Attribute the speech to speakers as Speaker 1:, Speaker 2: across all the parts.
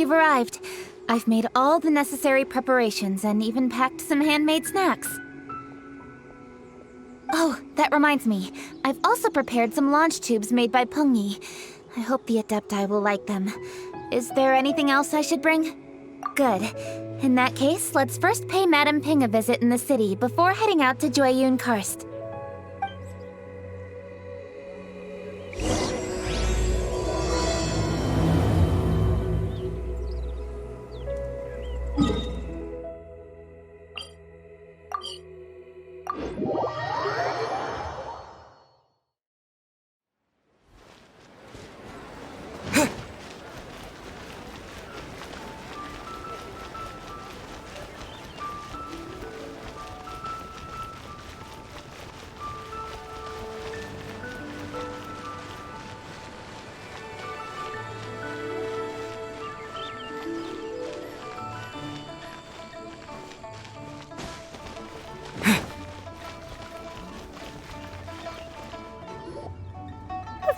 Speaker 1: you've arrived. I've made all the necessary preparations and even packed some handmade snacks. Oh, that reminds me. I've also prepared some launch tubes made by Pungi. I hope the Adepti will like them. Is there anything else I should bring? Good. In that case, let's first pay Madame Ping a visit in the city before heading out to Jueyun Karst.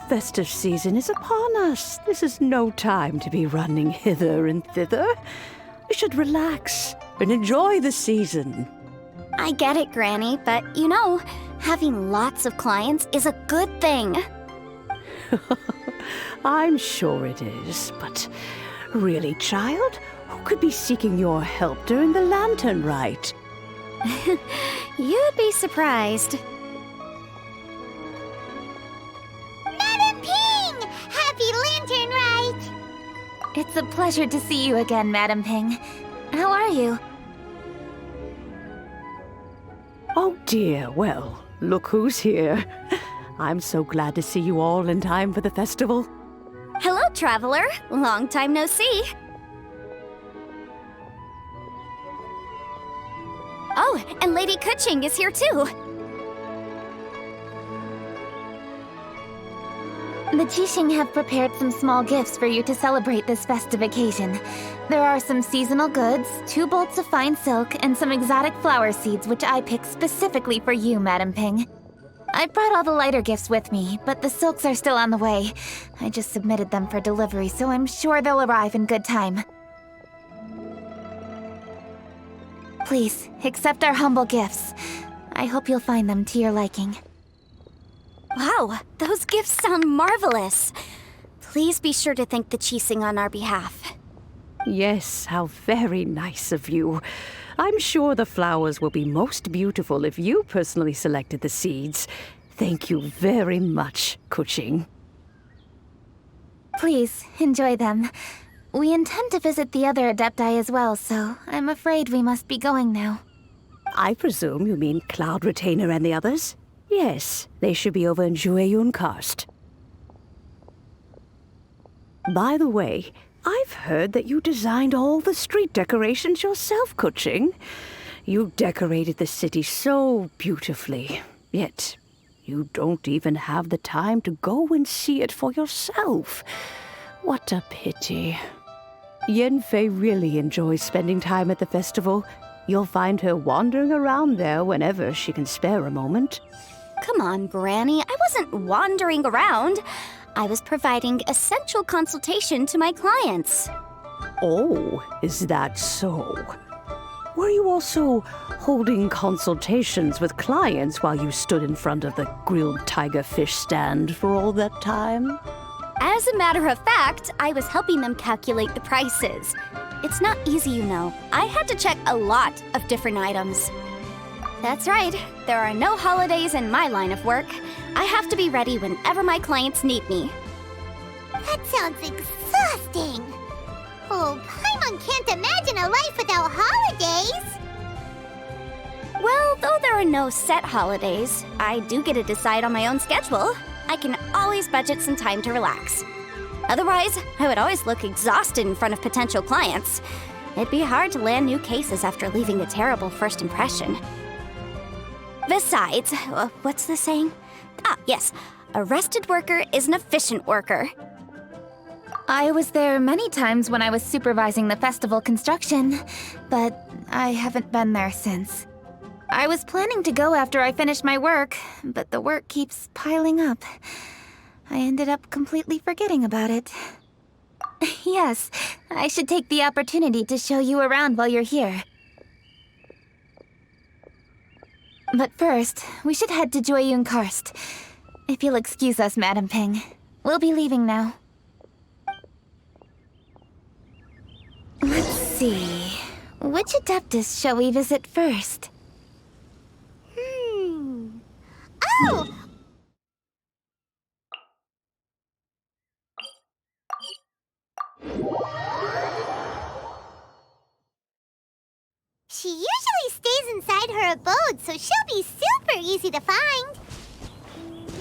Speaker 2: The festive season is upon us. This is no time to be running hither and thither. We should relax and enjoy the season.
Speaker 3: I get it, Granny, but you know, having lots of clients is a good thing.
Speaker 2: I'm sure it is, but really, child, who could be seeking your help during the lantern rite?
Speaker 3: You'd be surprised.
Speaker 4: Madam Ping! Happy Lantern Rite!
Speaker 1: It's a pleasure to see you again, Madame Ping. How are you?
Speaker 2: Oh dear, well, look who's here. I'm so glad to see you all in time for the festival.
Speaker 3: Hello, traveler. Long time no see. Oh, and Lady Kuching is here too.
Speaker 1: The Qixing have prepared some small gifts for you to celebrate this festive occasion. There are some seasonal goods, 2 bolts of fine silk, and some exotic flower seeds which I picked specifically for you, Madame Ping. I brought all the lighter gifts with me, but the silks are still on the way. I just submitted them for delivery, so I'm sure they'll arrive in good time. Please, accept our humble gifts. I hope you'll find them to your liking.
Speaker 3: Wow, those gifts sound marvelous. Please be sure to thank the Qixing on our behalf.
Speaker 2: Yes, how very nice of you. I'm sure the flowers will be most beautiful if you personally selected the seeds. Thank you very much, Kuching.
Speaker 1: Please, enjoy them. We intend to visit the other Adepti as well, so I'm afraid we must be going now.
Speaker 2: I presume you mean Cloud Retainer and the others? Yes, they should be over in Jueyun Karst. By the way, I've heard that you designed all the street decorations yourself, Kuching. You decorated the city so beautifully, yet you don't even have the time to go and see it for yourself. What a pity. Yanfei really enjoys spending time at the festival. You'll find her wandering around there whenever she can spare a moment.
Speaker 3: Come on, Granny. I wasn't wandering around. I was providing essential consultation to my clients.
Speaker 2: Oh, is that so? Were you also holding consultations with clients while you stood in front of the grilled tiger fish stand for all that time?
Speaker 3: As a matter of fact, I was helping them calculate the prices. It's not easy, you know. I had to check a lot of different items. That's right. There are no holidays in my line of work. I have to be ready whenever my clients need me.
Speaker 4: That sounds exhausting! Oh, Paimon can't imagine a life without holidays!
Speaker 3: Well, though there are no set holidays, I do get to decide on my own schedule. I can always budget some time to relax. Otherwise, I would always look exhausted in front of potential clients. It'd be hard to land new cases after leaving a terrible first impression. Besides, what's the saying? Ah, yes. A rested worker is an efficient worker.
Speaker 1: I was there many times when I was supervising the festival construction, but I haven't been there since. I was planning to go after I finished my work, but the work keeps piling up. I ended up completely forgetting about it. Yes, I should take the opportunity to show you around while you're here. But first, we should head to Joyun Karst. If you'll excuse us, Madam Ping. We'll be leaving now. Let's see. Which Adeptus shall we visit first?
Speaker 4: Oh! She usually stays inside her abode, so she'll be super easy to find.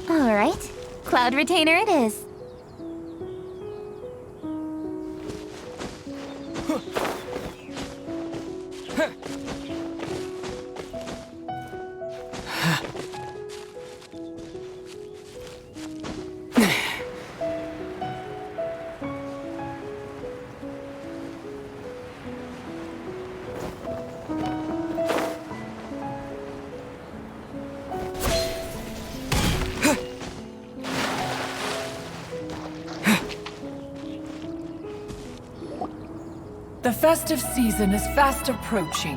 Speaker 1: All right. Cloud Retainer it is.
Speaker 5: The festive season is fast approaching.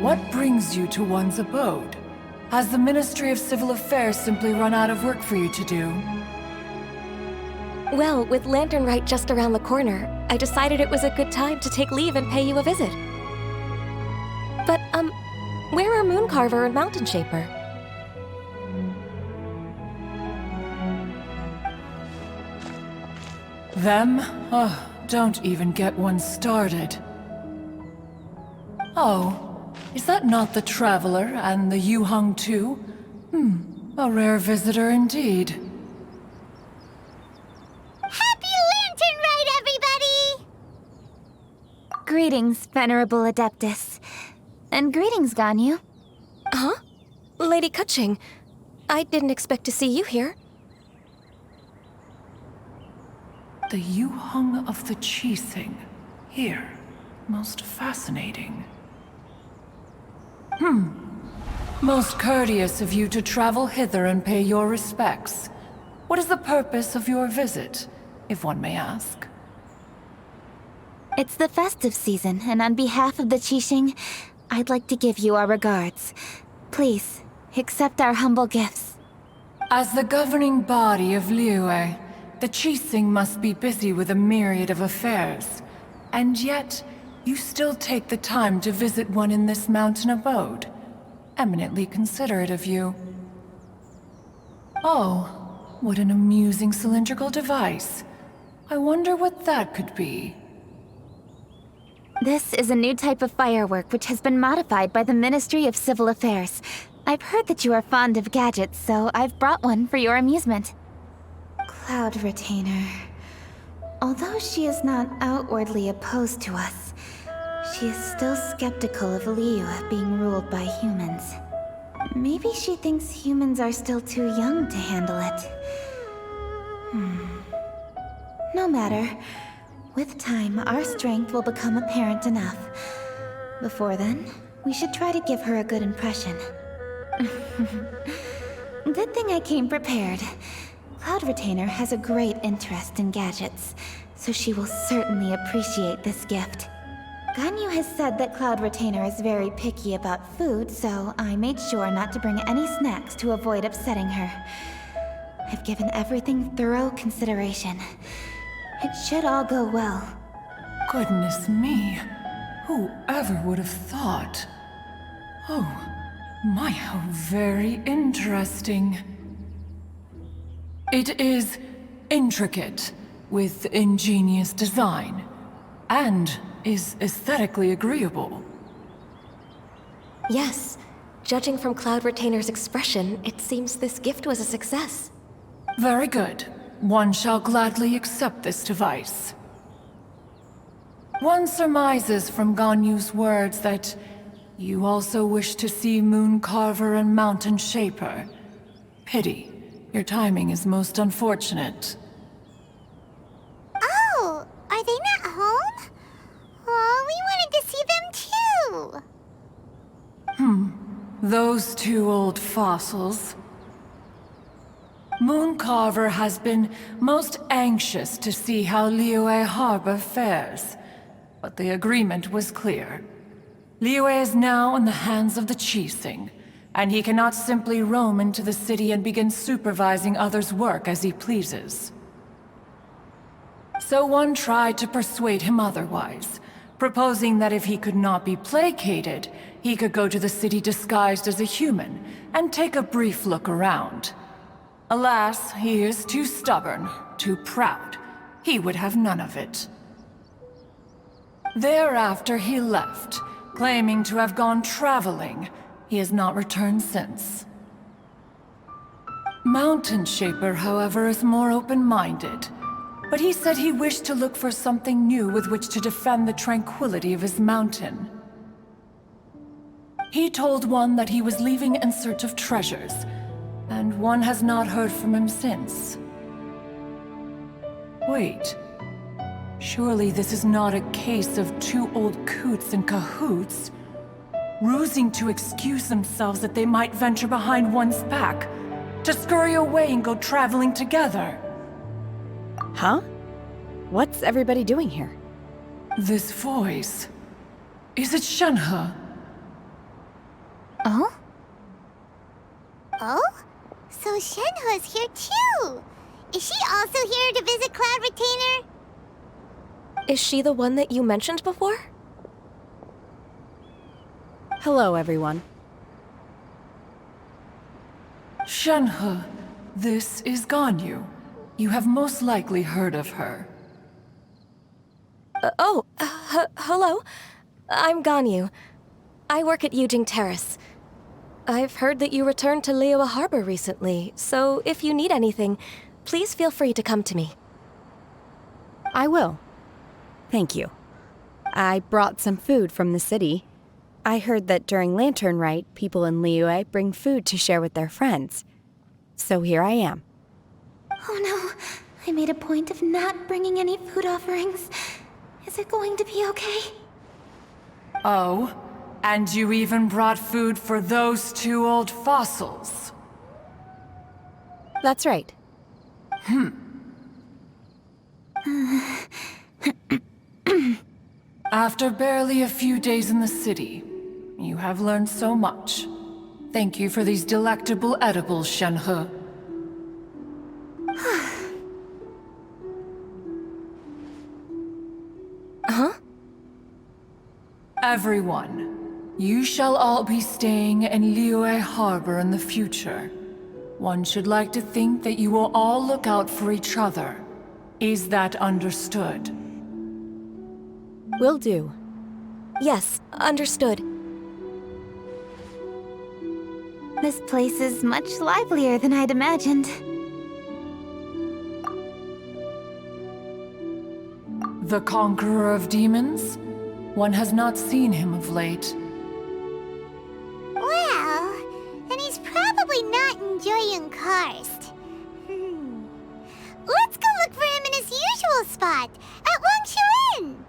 Speaker 5: What brings you to one's abode? Has the Ministry of Civil Affairs simply run out of work for you to do?
Speaker 6: Well, with Lantern Rite just around the corner, I decided it was a good time to take leave and pay you a visit. But, where are Mooncarver and Mountain Shaper?
Speaker 5: Them? Oh, don't even get one started. Oh, is that not the Traveler and the Yu-Hung too? A rare visitor indeed.
Speaker 4: Happy Lantern Rite, everybody!
Speaker 1: Greetings, Venerable Adeptus. And greetings, Ganyu.
Speaker 6: Huh? Lady Kutching, I didn't expect to see you here.
Speaker 5: The Yu-Hung of the Qixing. Here. Most fascinating. Most courteous of you to travel hither and pay your respects. What is the purpose of your visit, if one may ask?
Speaker 1: It's the festive season, and on behalf of the Qixing, I'd like to give you our regards. Please, accept our humble gifts.
Speaker 5: As the governing body of Liyue, the Qixing must be busy with a myriad of affairs. And yet, you still take the time to visit one in this mountain abode. Eminently considerate of you. Oh, what an amusing cylindrical device. I wonder what that could be.
Speaker 1: This is a new type of firework which has been modified by the Ministry of Civil Affairs. I've heard that you are fond of gadgets, so I've brought one for your amusement. Cloud Retainer. Although she is not outwardly opposed to us, she is still skeptical of Liyue being ruled by humans. Maybe she thinks humans are still too young to handle it. No matter. With time, our strength will become apparent enough. Before then, we should try to give her a good impression. Good thing I came prepared. Cloud Retainer has a great interest in gadgets, so she will certainly appreciate this gift. Ganyu has said that Cloud Retainer is very picky about food, so I made sure not to bring any snacks to avoid upsetting her. I've given everything thorough consideration. It should all go well.
Speaker 5: Goodness me. Whoever would have thought? Oh, my, how very interesting. It is intricate, with ingenious design, and is aesthetically agreeable.
Speaker 6: Yes. Judging from Cloud Retainer's expression, it seems this gift was a success.
Speaker 5: Very good. One shall gladly accept this device. One surmises from Ganyu's words that you also wish to see Mooncarver and Mountain Shaper. Pity. Your timing is most unfortunate.
Speaker 4: Oh, are they not home? Oh, we wanted to see them too.
Speaker 5: Those two old fossils. Mooncarver has been most anxious to see how Liyue Harbor fares, but the agreement was clear. Liyue is now in the hands of the Qixing, and he cannot simply roam into the city and begin supervising others' work as he pleases. So one tried to persuade him otherwise, proposing that if he could not be placated, he could go to the city disguised as a human and take a brief look around. Alas, he is too stubborn, too proud. He would have none of it. Thereafter he left, claiming to have gone traveling. He has not returned since. Mountain Shaper, however, is more open-minded. But he said he wished to look for something new with which to defend the tranquility of his mountain. He told one that he was leaving in search of treasures, and one has not heard from him since. Wait. Surely this is not a case of two old coots in cahoots, rusing to excuse themselves that they might venture behind one's back, to scurry away and go traveling together.
Speaker 7: Huh? What's everybody doing here?
Speaker 5: This voice... is it Shenhe?
Speaker 1: Oh?
Speaker 4: Oh? So Shenhe's here too! Is she also here to visit Cloud Retainer?
Speaker 6: Is she the one that you mentioned before?
Speaker 7: Hello, everyone.
Speaker 5: Shenhe, this is Ganyu. You have most likely heard of her.
Speaker 6: Hello. I'm Ganyu. I work at Yujing Terrace. I've heard that you returned to Liyue Harbor recently, so if you need anything, please feel free to come to me.
Speaker 7: I will. Thank you. I brought some food from the city. I heard that during Lantern Rite, people in Liyue bring food to share with their friends. So here I am.
Speaker 1: Oh no, I made a point of not bringing any food offerings. Is it going to be okay?
Speaker 5: Oh, and you even brought food for those two old fossils.
Speaker 7: That's right.
Speaker 5: After barely a few days in the city, you have learned so much. Thank you for these delectable edibles, Shenhe.
Speaker 6: Huh?
Speaker 5: Everyone, you shall all be staying in Liyue Harbor in the future. One should like to think that you will all look out for each other. Is that understood?
Speaker 7: Will do.
Speaker 6: Yes, understood.
Speaker 1: This place is much livelier than I'd imagined.
Speaker 5: The Conqueror of Demons? One has not seen him of late.
Speaker 4: Well, then he's probably not enjoying Karst. Let's go look for him in his usual spot, at Wangshu Inn!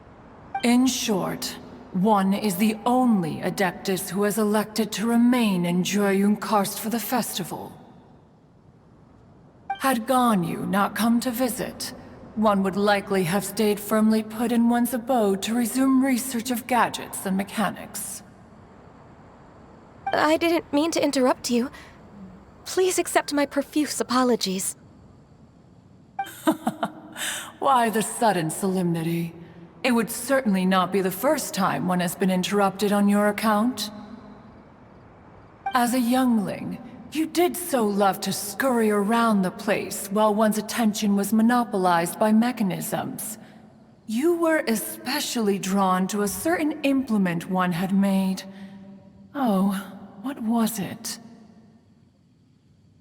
Speaker 5: In short, one is the only Adeptus who has elected to remain in Jueyun Karst for the festival. Had Ganyu not come to visit, one would likely have stayed firmly put in one's abode to resume research of gadgets and mechanics.
Speaker 6: I didn't mean to interrupt you. Please accept my profuse apologies.
Speaker 5: Why the sudden solemnity? It would certainly not be the first time one has been interrupted on your account. As a youngling, you did so love to scurry around the place while one's attention was monopolized by mechanisms. You were especially drawn to a certain implement one had made. Oh, what was it?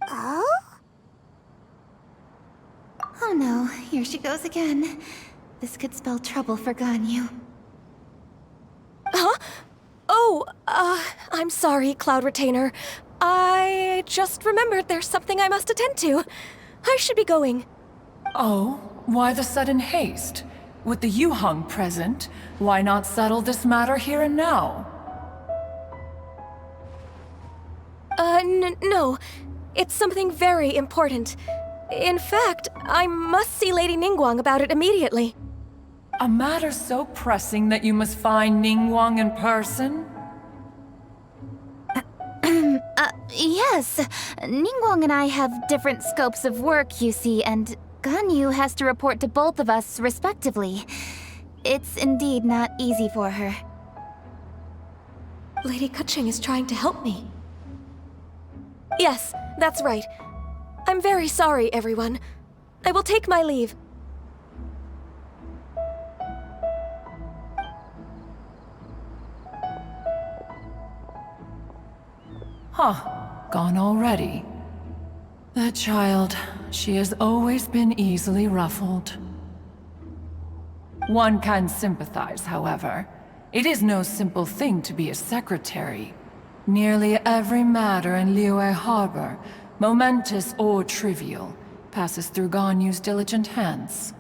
Speaker 4: Oh?
Speaker 1: Oh no, here she goes again. This could spell trouble for Ganyu.
Speaker 6: Huh? Oh, I'm sorry, Cloud Retainer. I just remembered there's something I must attend to. I should be going.
Speaker 5: Oh, why the sudden haste? With the Yuheng present, why not settle this matter here and now?
Speaker 6: No. It's something very important. In fact, I must see Lady Ningguang about it immediately.
Speaker 5: A matter so pressing that you must find Ningguang in person?
Speaker 1: Yes. Ningguang and I have different scopes of work, you see, and Ganyu has to report to both of us respectively. It's indeed not easy for her.
Speaker 6: Lady Keqing is trying to help me. Yes, that's right. I'm very sorry, everyone. I will take my leave.
Speaker 5: Gone already. That child, she has always been easily ruffled. One can sympathize, however. It is no simple thing to be a secretary. Nearly every matter in Liyue Harbor, momentous or trivial, passes through Ganyu's diligent hands.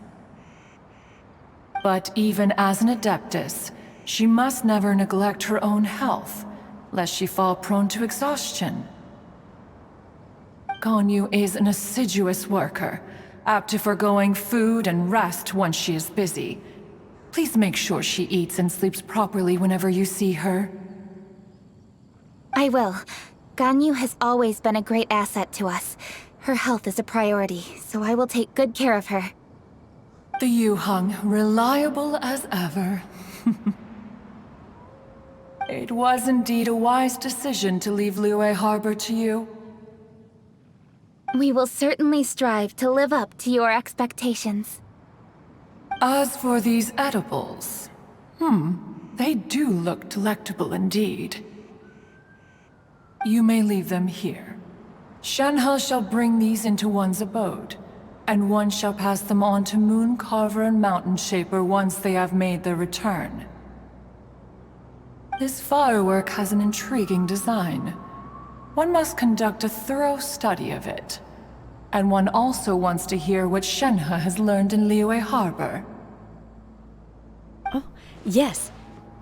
Speaker 5: But even as an adeptus, she must never neglect her own health, lest she fall prone to exhaustion. Ganyu is an assiduous worker, apt to forgoing food and rest once she is busy. Please make sure she eats and sleeps properly whenever you see her.
Speaker 1: I will. Ganyu has always been a great asset to us. Her health is a priority, so I will take good care of her.
Speaker 5: The Yuheng, reliable as ever. It was indeed a wise decision to leave Liyue Harbor to you.
Speaker 1: We will certainly strive to live up to your expectations.
Speaker 5: As for these edibles, they do look delectable indeed. You may leave them here. Shenhe shall bring these into one's abode, and one shall pass them on to Moon Carver and Mountain Shaper once they have made their return. This firework has an intriguing design. One must conduct a thorough study of it. And one also wants to hear what Shenhe has learned in Liyue Harbor.
Speaker 7: Oh, yes.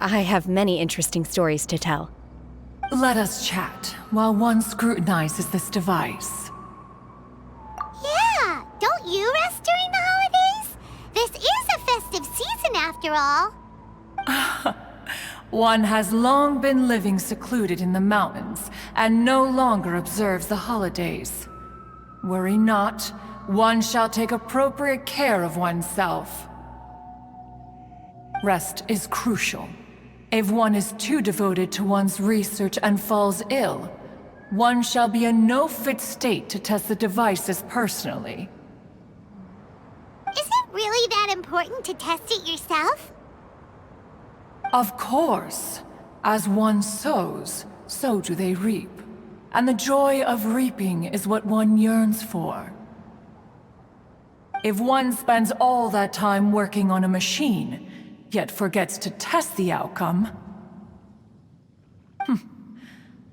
Speaker 7: I have many interesting stories to tell.
Speaker 5: Let us chat while one scrutinizes this device.
Speaker 4: Yeah, don't you rest during the holidays? This is a festive season after all.
Speaker 5: One has long been living secluded in the mountains and no longer observes the holidays. Worry not, one shall take appropriate care of oneself. Rest is crucial. If one is too devoted to one's research and falls ill, one shall be in no fit state to test the devices personally.
Speaker 4: Is it really that important to test it yourself?
Speaker 5: Of course. As one sows, so do they reap. And the joy of reaping is what one yearns for. If one spends all that time working on a machine, yet forgets to test the outcome,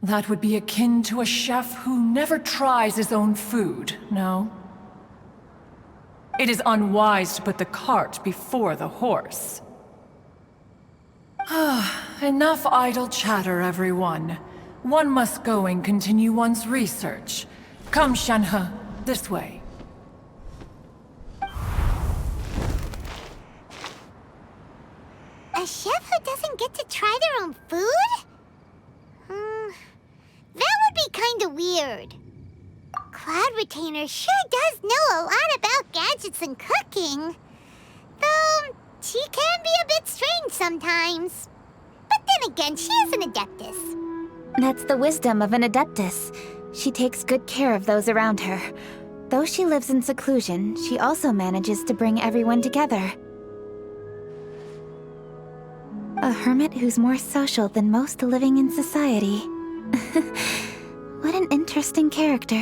Speaker 5: that would be akin to a chef who never tries his own food, no? It is unwise to put the cart before the horse. Enough idle chatter, everyone. One must go and continue one's research. Come, Shenhe, this way.
Speaker 4: A chef who doesn't get to try their own food? That would be kinda weird. Cloud Retainer sure does know a lot about gadgets and cooking. Though, she can be a bit strange sometimes. But then again, she is an adeptus.
Speaker 1: That's the wisdom of an adeptus. She takes good care of those around her. Though she lives in seclusion, she also manages to bring everyone together. A hermit who's more social than most living in society. What an interesting character.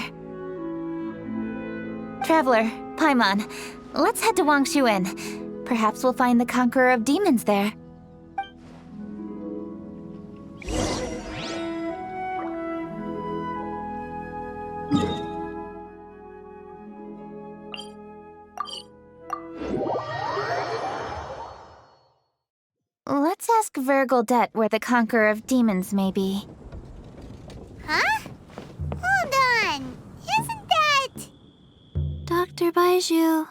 Speaker 1: Traveler, Paimon, let's head to Wangshu Inn. Perhaps we'll find the Conqueror of Demons there. Let's ask Vergildet where the Conqueror of Demons may be.
Speaker 4: Huh? Hold on.
Speaker 8: Dr. Baiju,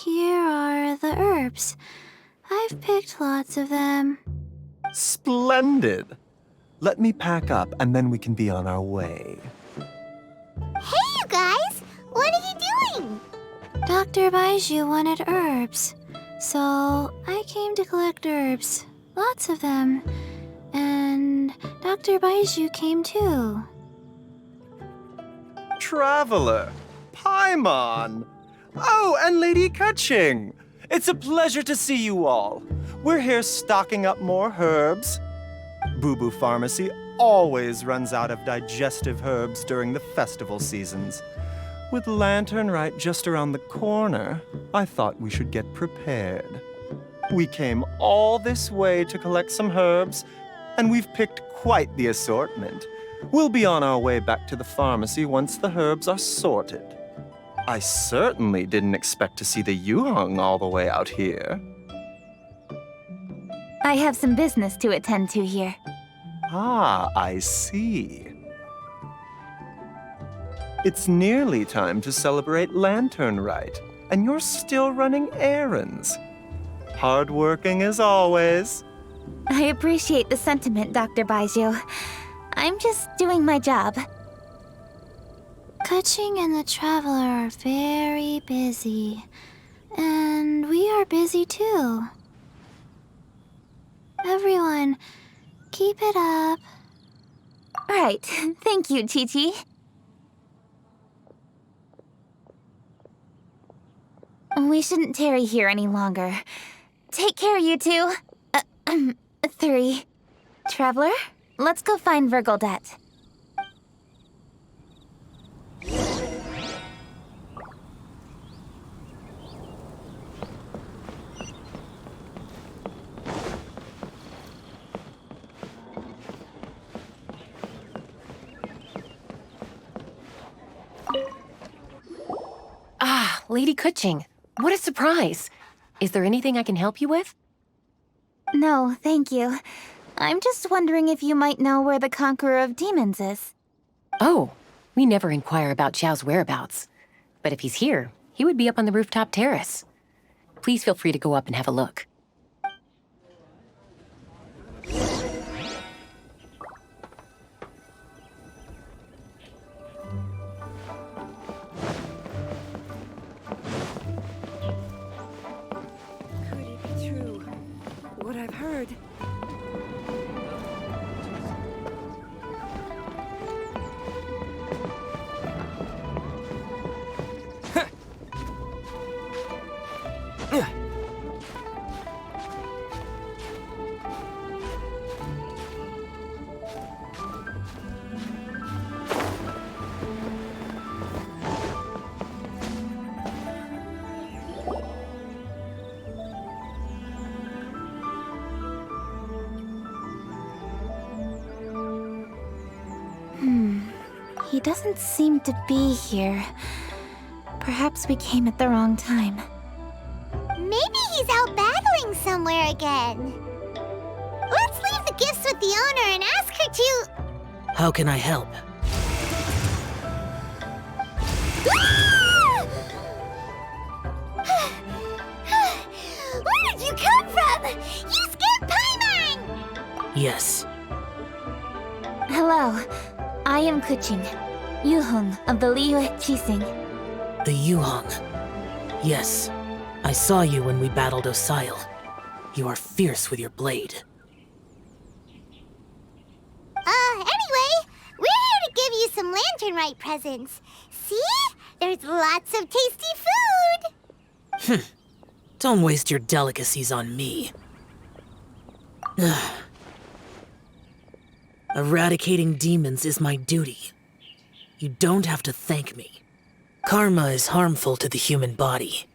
Speaker 8: here are the herbs. I've picked lots of them.
Speaker 9: Splendid. Let me pack up and then we can be on our way.
Speaker 4: Hey, you guys! What are you doing?
Speaker 8: Dr. Baiju wanted herbs, so I came to collect herbs. Lots of them. And Dr. Baiju came too.
Speaker 9: Traveler, Paimon. Oh, and Lady Kaching. It's a pleasure to see you all. We're here stocking up more herbs. Boo Boo Pharmacy always runs out of digestive herbs during the festival seasons. With Lantern right just around the corner, I thought we should get prepared. We came all this way to collect some herbs, and we've picked quite the assortment. We'll be on our way back to the pharmacy once the herbs are sorted. I certainly didn't expect to see the Yuhong all the way out here.
Speaker 1: I have some business to attend to here.
Speaker 9: Ah, I see. It's nearly time to celebrate Lantern Rite, and you're still running errands. Hardworking as always.
Speaker 1: I appreciate the sentiment, Dr. Baiju. I'm just doing my job.
Speaker 8: Kaching and the Traveler are very busy. And we are busy too. Everyone, keep it up.
Speaker 1: Right. Thank you, Chi-Chi. We shouldn't tarry here any longer. Take care, you two. 3. Traveler, let's go find Virgoldet.
Speaker 10: Ah, Lady Kuching. What a surprise. Is there anything I can help you with?
Speaker 1: No, thank you. I'm just wondering if you might know where the Conqueror of Demons is.
Speaker 10: Oh, we never inquire about Xiao's whereabouts. But if he's here, he would be up on the rooftop terrace. Please feel free to go up and have a look.
Speaker 2: Could it be true? What I've heard.
Speaker 1: He doesn't seem to be here. Perhaps we came at the wrong time.
Speaker 4: Maybe he's out battling somewhere again. Let's leave the gifts with the owner and ask her to...
Speaker 11: How can I help?
Speaker 4: Where did you come from? You scared Paimon!
Speaker 11: Yes.
Speaker 1: Hello. I am Kuching, Yuhong of the Liyue Chising.
Speaker 11: The Yuhong. Yes. I saw you when we battled Osile. You are fierce with your blade.
Speaker 4: Anyway, we're here to give you some Lantern Rite presents. See? There's lots of tasty food!
Speaker 11: Don't waste your delicacies on me. Eradicating demons is my duty. You don't have to thank me. Karma is harmful to the human body,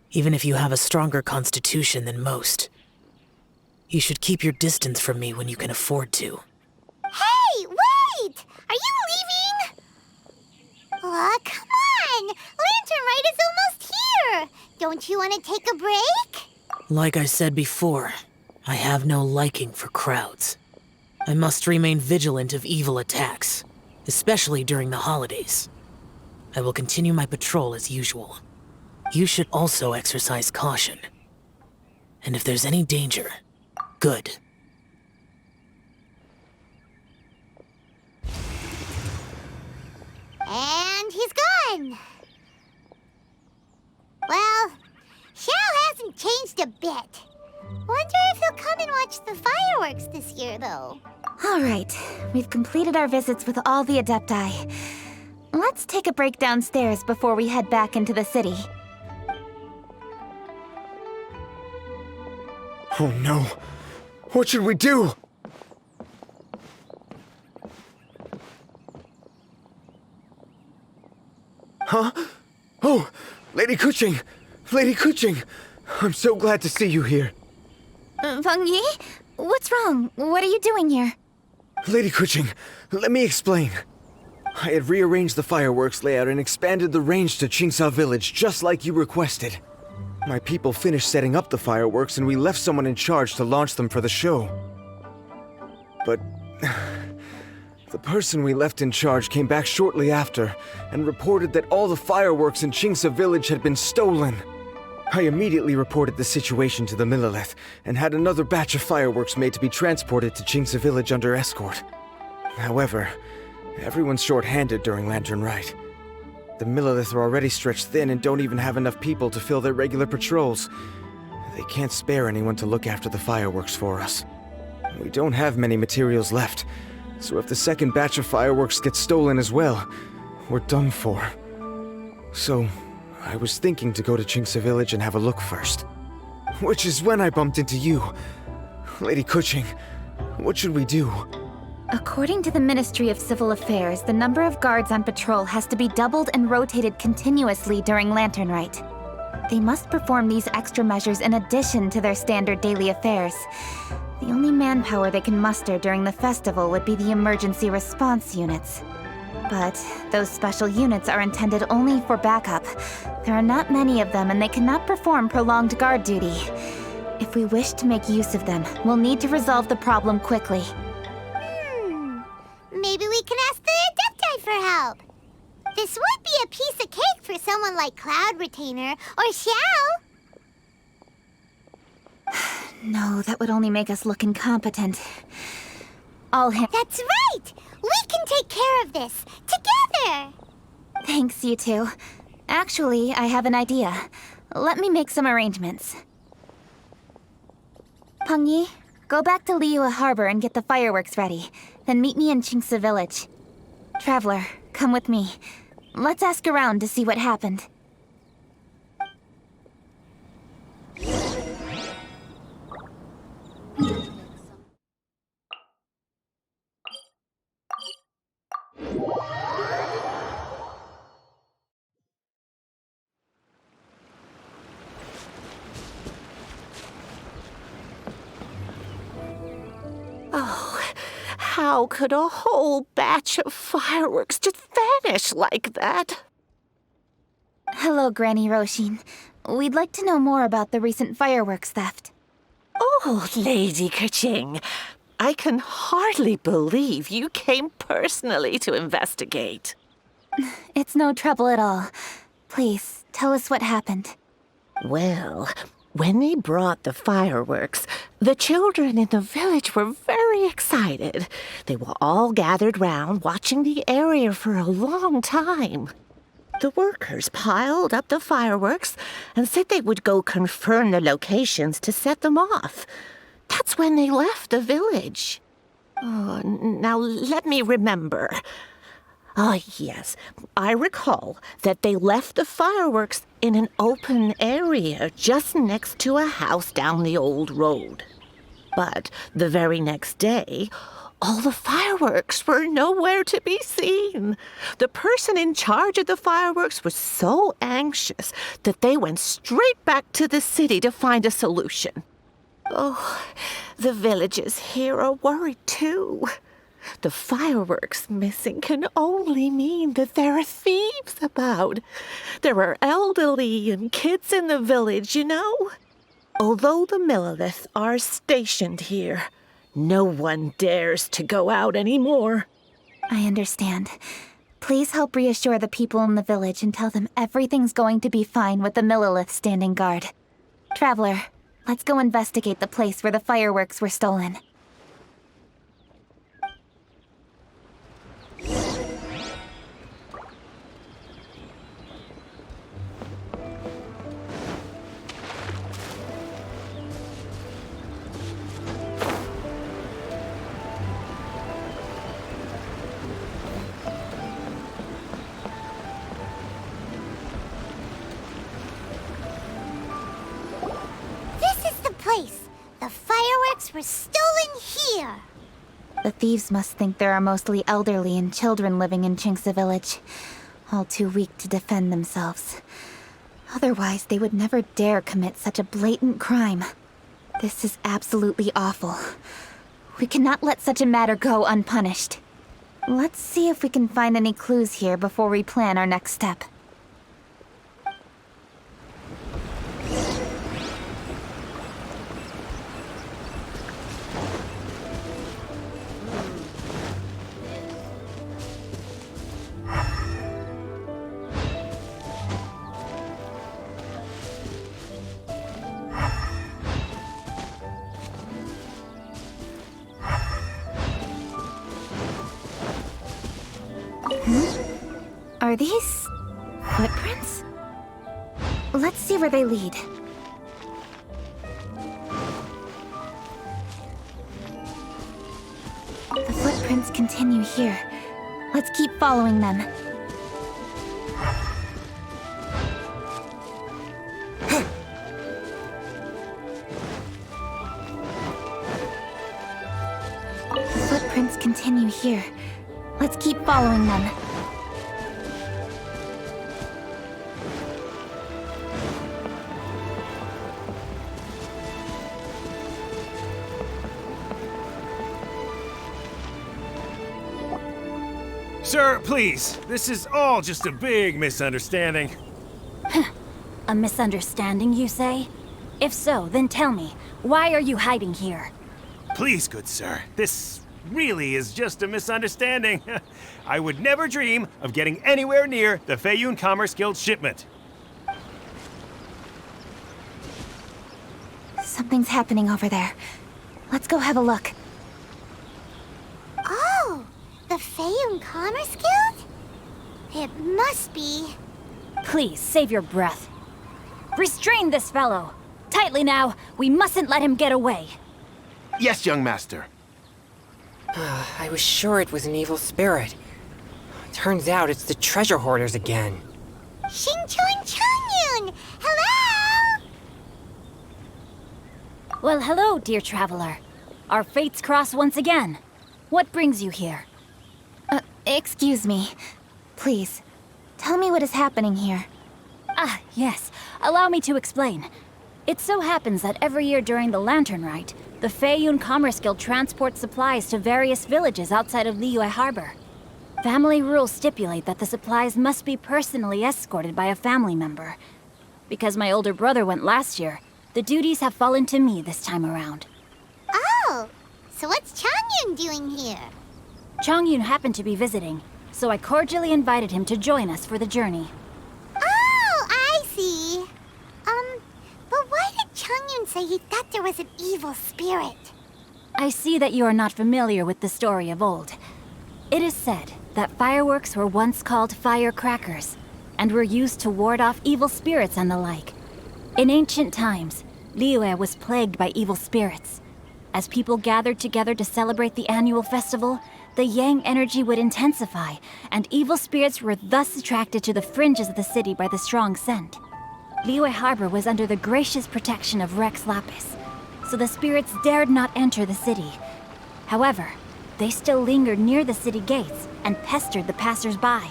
Speaker 11: even if you have a stronger constitution than most. You should keep your distance from me when you can afford to.
Speaker 4: Hey, wait! Are you leaving? Aw, come on! Lantern Rite is almost here! Don't you want to take a break?
Speaker 11: Like I said before, I have no liking for crowds. I must remain vigilant of evil attacks, especially during the holidays. I will continue my patrol as usual. You should also exercise caution. And if there's any danger, good.
Speaker 4: And he's gone. Well, Xiao hasn't changed a bit. Wonder if he'll come and watch the fireworks this year, though.
Speaker 1: All right, we've completed our visits with all the Adepti. Let's take a break downstairs before we head back into the city.
Speaker 12: Oh no! What should we do? Huh? Oh, Lady Kuching! Lady Kuching! I'm so glad to see you here.
Speaker 1: Feng Yi? What's wrong? What are you doing here?
Speaker 12: Lady Kuching, let me explain. I had rearranged the fireworks layout and expanded the range to Qingsa Village just like you requested. My people finished setting up the fireworks and we left someone in charge to launch them for the show. But the person we left in charge came back shortly after and reported that all the fireworks in Qingsa Village had been stolen. I immediately reported the situation to the Millelith and had another batch of fireworks made to be transported to Qingsa Village under escort. However, everyone's short-handed during Lantern Rite. The Millelith are already stretched thin and don't even have enough people to fill their regular patrols. They can't spare anyone to look after the fireworks for us. We don't have many materials left, so if the second batch of fireworks gets stolen as well, we're done for. So, I was thinking to go to Qingsa Village and have a look first. Which is when I bumped into you. Lady Kuching, what should we do?
Speaker 1: According to the Ministry of Civil Affairs, the number of guards on patrol has to be doubled and rotated continuously during Lantern Rite. They must perform these extra measures in addition to their standard daily affairs. The only manpower they can muster during the festival would be the emergency response units. But those special units are intended only for backup. There are not many of them and they cannot perform prolonged guard duty. If we wish to make use of them, we'll need to resolve the problem quickly.
Speaker 4: Maybe we can ask the Adepti for help. This would be a piece of cake for someone like Cloud Retainer or Xiao.
Speaker 1: No, that would only make us look incompetent.
Speaker 4: That's right! We can take care of this, together!
Speaker 1: Thanks, you two. Actually, I have an idea. Let me make some arrangements. Peng Yi, go back to Liyue Harbor and get the fireworks ready. Then meet me in Qingsa Village. Traveler, come with me. Let's ask around to see what happened.
Speaker 13: How could a whole batch of fireworks just vanish like that?
Speaker 1: Hello, Granny Roshin. We'd like to know more about the recent fireworks theft.
Speaker 13: Oh, Lady Kuching, I can hardly believe you came personally to investigate.
Speaker 1: It's no trouble at all. Please, tell us what happened.
Speaker 13: Well, when they brought the fireworks, the children in the village were very excited. They were all gathered round, watching the area for a long time. The workers piled up the fireworks and said they would go confirm the locations to set them off. That's when they left the village. Oh, now let me remember. Ah, yes, I recall that they left the fireworks in an open area just next to a house down the old road. But the very next day, all the fireworks were nowhere to be seen. The person in charge of the fireworks was so anxious that they went straight back to the city to find a solution. Oh, the villagers here are worried too. The fireworks missing can only mean that there are thieves about. There are elderly and kids in the village, you know. Although the Millelith are stationed here, no one dares to go out anymore.
Speaker 1: I understand. Please help reassure the people in the village and tell them everything's going to be fine with the Millilith standing guard. Traveler, let's go investigate the place where the fireworks were stolen.
Speaker 4: The fireworks were stolen here!
Speaker 1: The thieves must think there are mostly elderly and children living in Chinxa village, all too weak to defend themselves. Otherwise, they would never dare commit such a blatant crime. This is absolutely awful. We cannot let such a matter go unpunished. Let's see if we can find any clues here before we plan our next step. Are these footprints? Let's see where they lead. The footprints continue here. Let's keep following them. The footprints continue here. Let's keep following them.
Speaker 14: Sir, please. This is all just a big misunderstanding.
Speaker 3: A misunderstanding, you say? If so, then tell me, why are you hiding here?
Speaker 14: Please, good sir. This really is just a misunderstanding. I would never dream of getting anywhere near the Feiyun Commerce Guild shipment.
Speaker 1: Something's happening over there. Let's go have a look.
Speaker 4: Oh! The Feiyun Commerce Guild? It must be...
Speaker 3: Please, save your breath. Restrain this fellow! Tightly now, we mustn't let him get away.
Speaker 14: Yes, young master.
Speaker 15: I was sure it was an evil spirit. Turns out it's the treasure hoarders again.
Speaker 4: Xingchun Changyun! Hello!
Speaker 3: Well, hello, dear traveler. Our fates cross once again. What brings you here?
Speaker 1: Excuse me. Please, tell me what is happening here.
Speaker 3: Ah, yes. Allow me to explain. It so happens that every year during the Lantern Rite, the Feiyun Commerce Guild transports supplies to various villages outside of Liyue Harbor. Family rules stipulate that the supplies must be personally escorted by a family member. Because my older brother went last year, the duties have fallen to me this time around.
Speaker 4: Oh, so what's Changyun doing here?
Speaker 3: Changyun happened to be visiting, so I cordially invited him to join us for the journey.
Speaker 4: Oh, I see. But why did Changyun say he thought there was an evil spirit?
Speaker 3: I see that you are not familiar with the story of old. It is said that fireworks were once called firecrackers, and were used to ward off evil spirits and the like. In ancient times, Liyue was plagued by evil spirits. As people gathered together to celebrate the annual festival, the yang energy would intensify, and evil spirits were thus attracted to the fringes of the city by the strong scent. Liyue Harbor was under the gracious protection of Rex Lapis, so the spirits dared not enter the city. However, they still lingered near the city gates and pestered the passers-by.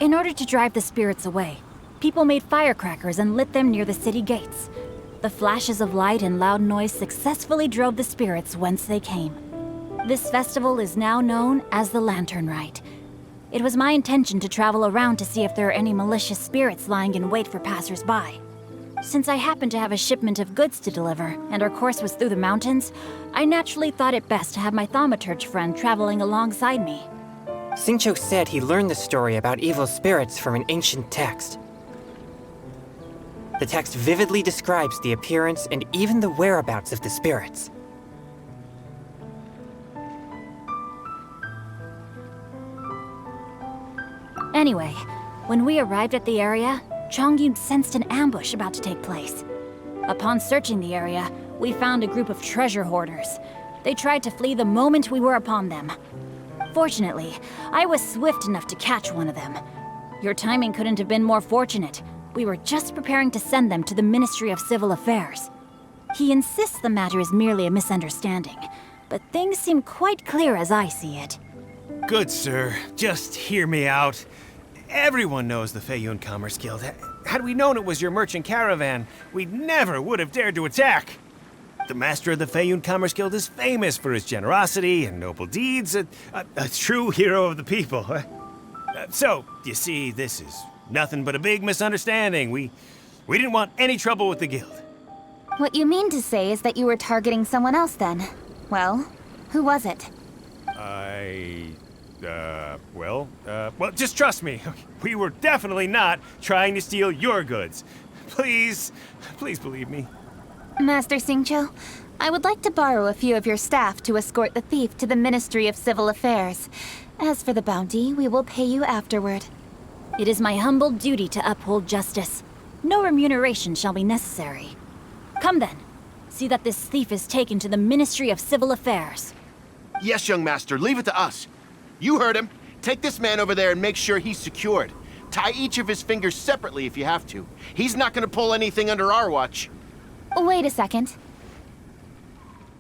Speaker 3: In order to drive the spirits away, people made firecrackers and lit them near the city gates. The flashes of light and loud noise successfully drove the spirits whence they came. This festival is now known as the Lantern Rite. It was my intention to travel around to see if there are any malicious spirits lying in wait for passers-by. Since I happened to have a shipment of goods to deliver, and our course was through the mountains, I naturally thaught it best to have my thaumaturge friend traveling alongside me.
Speaker 15: Xingqiu said he learned the story about evil spirits from an ancient text. The text vividly describes the appearance and even the whereabouts of the spirits.
Speaker 16: Anyway, when we arrived at the area, Chongyun sensed an ambush about to take place. Upon searching the area, we found a group of treasure hoarders. They tried to flee the moment we were upon them. Fortunately, I was swift enough to catch one of them. Your timing couldn't have been more fortunate. We were just preparing to send them to the Ministry of Civil Affairs. He insists the matter is merely a misunderstanding, but things seem quite clear as I see it.
Speaker 14: Good, sir. Just hear me out. Everyone knows the Feiyun Commerce Guild. Had we known it was your merchant caravan, we never would have dared to attack. The master of the Feiyun Commerce Guild is famous for his generosity and noble deeds, a true hero of the people. So, you see, this is nothing but a big misunderstanding. We didn't want any trouble with the guild.
Speaker 1: What you mean to say is that you were targeting someone else then? Well, who was it?
Speaker 14: Well, just trust me. We were definitely not trying to steal your goods. Please believe me.
Speaker 1: Master Xingqiu, I would like to borrow a few of your staff to escort the thief to the Ministry of Civil Affairs. As for the bounty, we will pay you afterward.
Speaker 16: It is my humble duty to uphold justice. No remuneration shall be necessary. Come then. See that this thief is taken to the Ministry of Civil Affairs.
Speaker 17: Yes, young master, leave it to us. You heard him. Take this man over there and make sure he's secured. Tie each of his fingers separately if you have to. He's not gonna pull anything under our watch.
Speaker 1: Wait a second.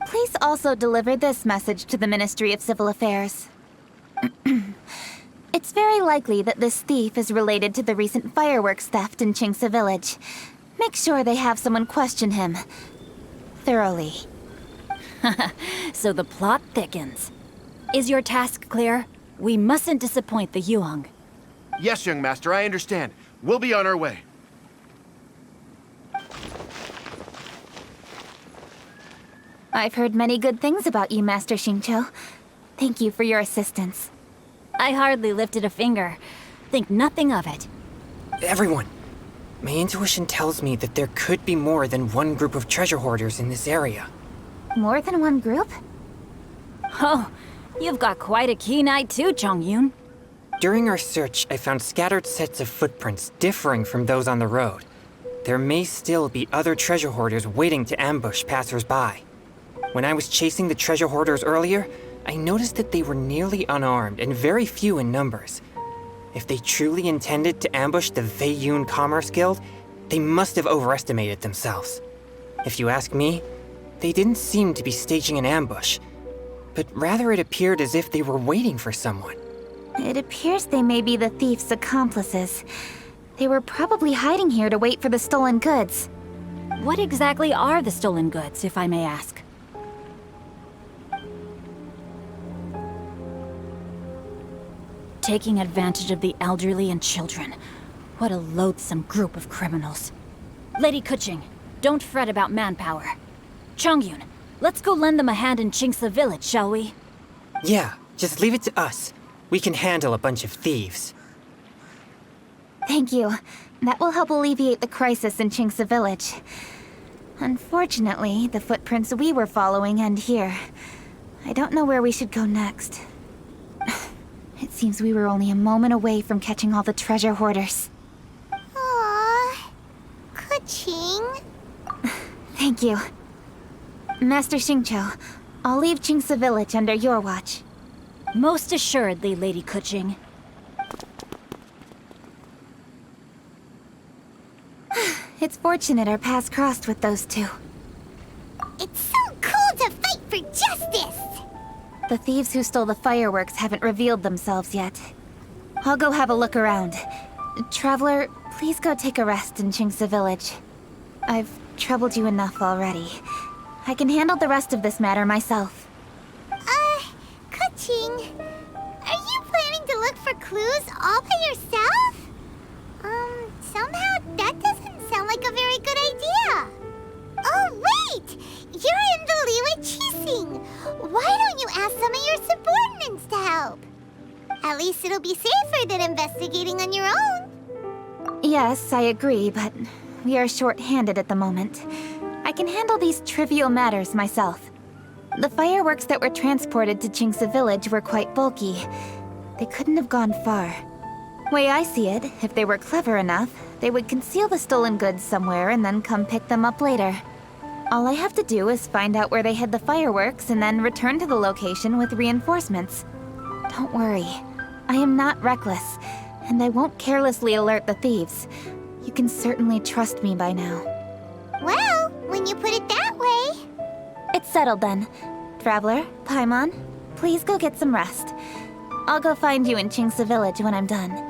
Speaker 1: Please also deliver this message to the Ministry of Civil Affairs. It's very likely that this thief is related to the recent fireworks theft in Qingce Village. Make sure they have someone question him thoroughly.
Speaker 16: So the plot thickens. Is your task clear? We mustn't disappoint the Yuang.
Speaker 17: Yes, young master, I understand. We'll be on our way.
Speaker 1: I've heard many good things about you, Master Xingqiu. Thank you for your assistance.
Speaker 16: I hardly lifted a finger. Think nothing of it.
Speaker 15: Everyone, my intuition tells me that there could be more than one group of treasure hoarders in this area.
Speaker 1: More than one group?
Speaker 16: Oh, you've got quite a keen eye too, Chongyun.
Speaker 15: During our search, I found scattered sets of footprints differing from those on the road. There may still be other treasure hoarders waiting to ambush passers-by. When I was chasing the treasure hoarders earlier, I noticed that they were nearly unarmed and very few in numbers. If they truly intended to ambush the Feiyun Commerce Guild, they must have overestimated themselves. If you ask me, they didn't seem to be staging an ambush, but rather it appeared as if they were waiting for someone.
Speaker 1: It appears they may be the thief's accomplices. They were probably hiding here to wait for the stolen goods.
Speaker 16: What exactly are the stolen goods, if I may ask? Taking advantage of the elderly and children. What a loathsome group of criminals. Lady Keqing, don't fret about manpower. Chongyun, let's go lend them a hand in Qingce Village, shall we?
Speaker 15: Yeah, just leave it to us. We can handle a bunch of thieves.
Speaker 1: Thank you. That will help alleviate the crisis in Qingce Village. Unfortunately, the footprints we were following end here. I don't know where we should go next. It seems we were only a moment away from catching all the treasure hoarders.
Speaker 4: Aww. Keqing.
Speaker 1: Thank you. Master Xingqiu, I'll leave Qingce Village under your watch.
Speaker 16: Most assuredly, Lady Keqing.
Speaker 1: It's fortunate our paths crossed with those two.
Speaker 4: It's so cool to fight for justice!
Speaker 1: The thieves who stole the fireworks haven't revealed themselves yet. I'll go have a look around. Traveler, please go take a rest in Qingce Village. I've troubled you enough already. I can handle the rest of this matter myself.
Speaker 4: Keqing, are you planning to look for clues all by yourself? Somehow that doesn't sound like a very good idea. Oh, wait! You're in the Liwei Qixing. Why don't you ask some of your subordinates to help? At least it'll be safer than investigating on your own.
Speaker 1: Yes, I agree, but we are short-handed at the moment. I can handle these trivial matters myself. The fireworks that were transported to Chingsa Village were quite bulky. They couldn't have gone far. Way I see it, if they were clever enough, they would conceal the stolen goods somewhere and then come pick them up later. All I have to do is find out where they hid the fireworks and then return to the location with reinforcements. Don't worry. I am not reckless, and I won't carelessly alert the thieves. You can certainly trust me by now.
Speaker 4: Well, when you put it that way...
Speaker 1: It's settled then. Traveler, Paimon, please go get some rest. I'll go find you in Chingsa Village when I'm done.